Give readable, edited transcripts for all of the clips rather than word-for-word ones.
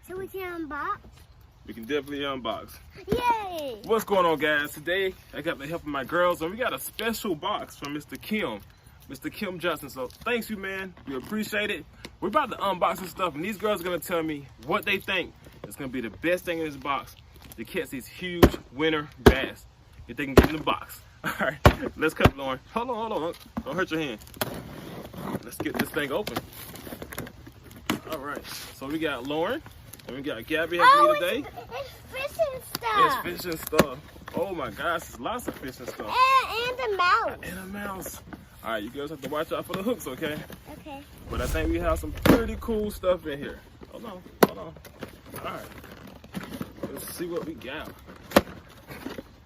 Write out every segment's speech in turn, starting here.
So we can unbox? We can definitely unbox. Yay! What's going on, guys? Today, I got the help of my girls, and we got a special box from Mr. Kim Johnson. So thanks you, man. We appreciate it. We're about to unbox some stuff, and these girls are gonna tell me what they think is gonna be the best thing in this box to catch these huge winter bass if they can get in the box. All right, let's cut, Lauren. Hold on. Don't hurt your hand. Let's get this thing open. All right, so we got Lauren and we got Gabby helping me today. It's fishing stuff. It's fishing stuff. Oh my gosh, there's lots of fishing stuff. And a mouse. And a mouse. All right, you girls have to watch out for the hooks, okay? Okay. But I think we have some pretty cool stuff in here. Hold on. All right, let's see what we got.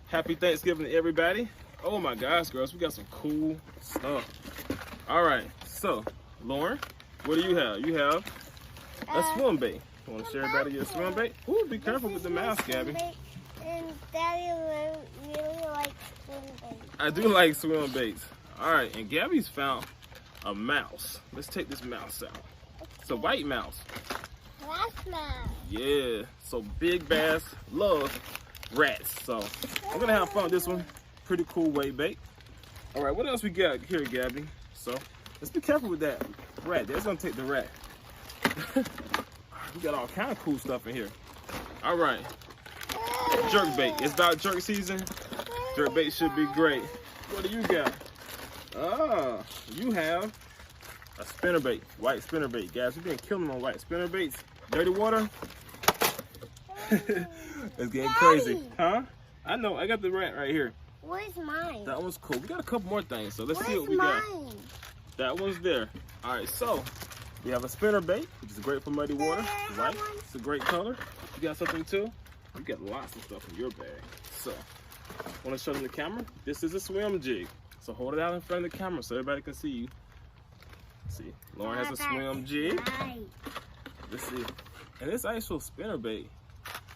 Happy Thanksgiving to everybody. Oh my gosh, girls, we got some cool stuff. All right, so Lauren, what do you have? You have a swim bait. You want to share everybody your swim bait? Ooh, be careful with the mouse, Gabby. And Daddy really likes swim baits. I do like swim baits. All right, and Gabby's found a mouse. Let's take this mouse out. It's a white mouse. Last mouse. Yeah, so big bass love rats. So I'm gonna have fun with this one. Pretty cool weight bait. All right, what else we got here, Gabby? So let's be careful with that rat. That's gonna take the rat. We got all kind of cool stuff in here. All right, jerk bait. It's about jerk season. Jerk bait should be great. What do you got? Ah, you have a spinner bait, white spinner bait. Guys, we've been killing on white spinner baits. Dirty water. It's getting crazy, huh? I know. I got the rat right here. Where's mine? That one's cool. We got a couple more things, so let's see what we got. That one's there. All right, so we have a spinner bait, which is great for muddy water. Right? It's a great color. You got something too? You got lots of stuff in your bag. So, want to show them the camera? This is a swim jig. So hold it out in front of the camera so everybody can see you. See, Lauren has a swim jig. Let's see. And this actual spinner bait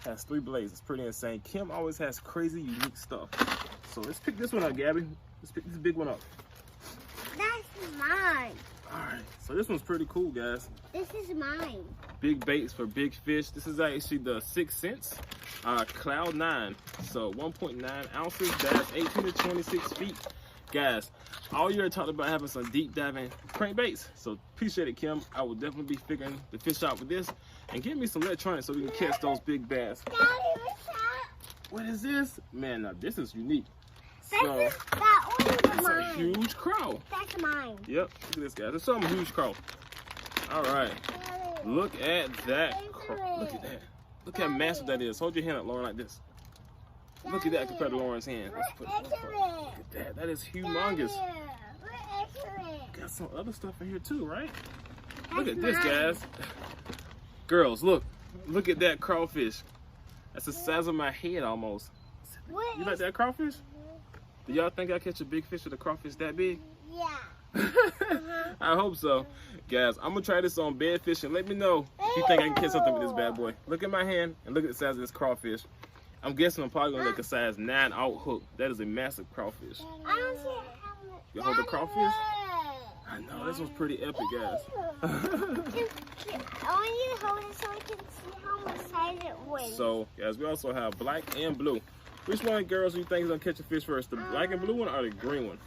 has 3 blades. It's pretty insane. Kim always has crazy, unique stuff. So let's pick this one up, Gabby. Let's pick this big one up. That's mine. All right, so this one's pretty cool, guys. This is mine. Big baits for big fish. This is actually the 6 Sense Cloud 9. So 1.9 ounces, that's 18 to 26 feet. Guys, all year I talked about having some deep diving crankbaits. So appreciate it, Kim. I will definitely be figuring the fish out with this. And give me some electronics so we can catch those big bass. Daddy, what's that? What is this? Man, now this is unique. That one's mine. It's a huge crow. That's mine. Yep, look at this, guys. Let's show them a huge crow. All right. Look at that crow. Look at that. Look how massive that is. Hold your hand up, Lauren, like this. Look at that compared to Lauren's hand. Let's put it this way. Look at that. That is humongous. Got some other stuff in here too, right? Look at this, guys. Girls, look. Look at that crawfish. That's the size of my head almost. You like that crawfish? Do y'all think I catch a big fish with a crawfish that big? Yeah. I hope so. Guys, I'm gonna try this on bed fishing. Let me know if you think I can catch something with this bad boy. Look at my hand and look at the size of this crawfish. I'm guessing I'm probably gonna make a size 9 out hook. That is a massive crawfish. I don't see how much. You hold the crawfish? I know, this one's pretty epic, guys. I want you to hold it so I can see how much size it weighs. So, guys, we also have black and blue. Which one, girls, do you think is gonna catch a fish first? The black and blue one or the green one?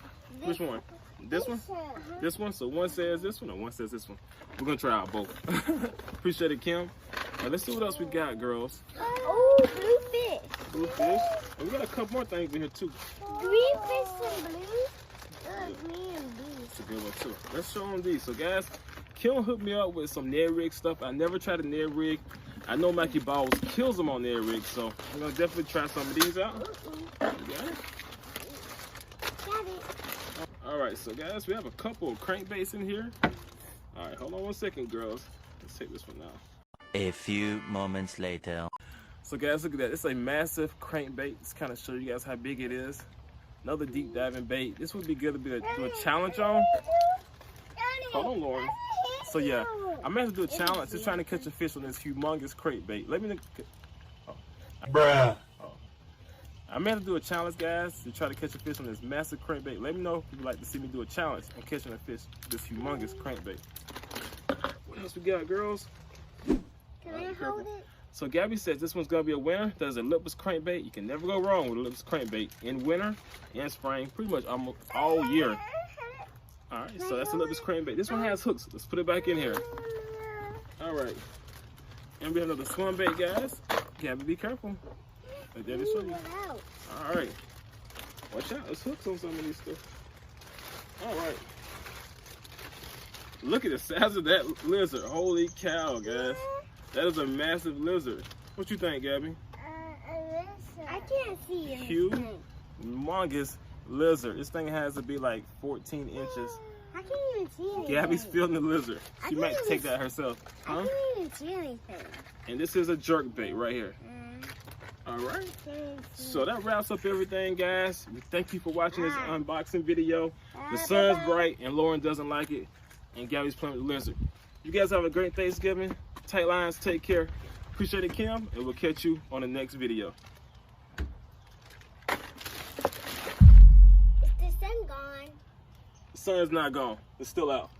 Which one? This one? This one? So one says this one and one says this one. We're gonna try out both. Appreciate it, Kim. Now let's see what else we got, girls. Oh, blue fish. Blue fish. And we got a couple more things in here too. Green fish and blue. Green and blue. That's a good one too. Let's show them these. So guys, Kim hooked me up with some Ned rig stuff. I never tried a Ned rig. I know Mikey Balls kills them on Ned rig, so I'm gonna definitely try some of these out. You got it? All right, so guys, we have a couple of crankbaits in here. All right, hold on one second, girls. Let's take this one out. A few moments later. So guys, look at that. It's a massive crankbait. Just kind of show you guys how big it is. Another deep diving bait. This would be good to do a challenge on. Hold on, Lauren. So yeah, I'm gonna have to do a challenge. Just trying to catch a fish on this humongous crankbait. Let me know. Bruh. I may have to do a challenge, guys, to try to catch a fish on this massive crankbait. Let me know if you'd like to see me do a challenge on catching a fish with this humongous crankbait. What else we got, girls? Can I careful. hold it? So Gabby says this one's gonna be a winner. There's a lipless crankbait. You can never go wrong with a lipless crankbait in winter and spring, pretty much almost all year. All right, so that's a lipless crankbait. This one has hooks. Let's put it back in here. All right. And we have another swim bait, guys. Gabby, be careful. Let Daddy show you. All right. Watch out. There's hooks on some of these stuff. All right. Look at the size of that lizard. Holy cow, guys. That is a massive lizard. What you think, Gabby? I can't see it. Humongous lizard. This thing has to be like 14 inches. I can't even see anything. Gabby's feeling the lizard. She might take that herself. I can't even see anything. And this is a jerk bait right here. All right. So that wraps up everything, guys. We thank you for watching this unboxing video. The sun's bright and Lauren doesn't like it. And Gabby's playing with the lizard. You guys have a great Thanksgiving. Tight lines, take care. Appreciate it, Kim, and we'll catch you on the next video. Is the sun gone? The sun's not gone. It's still out.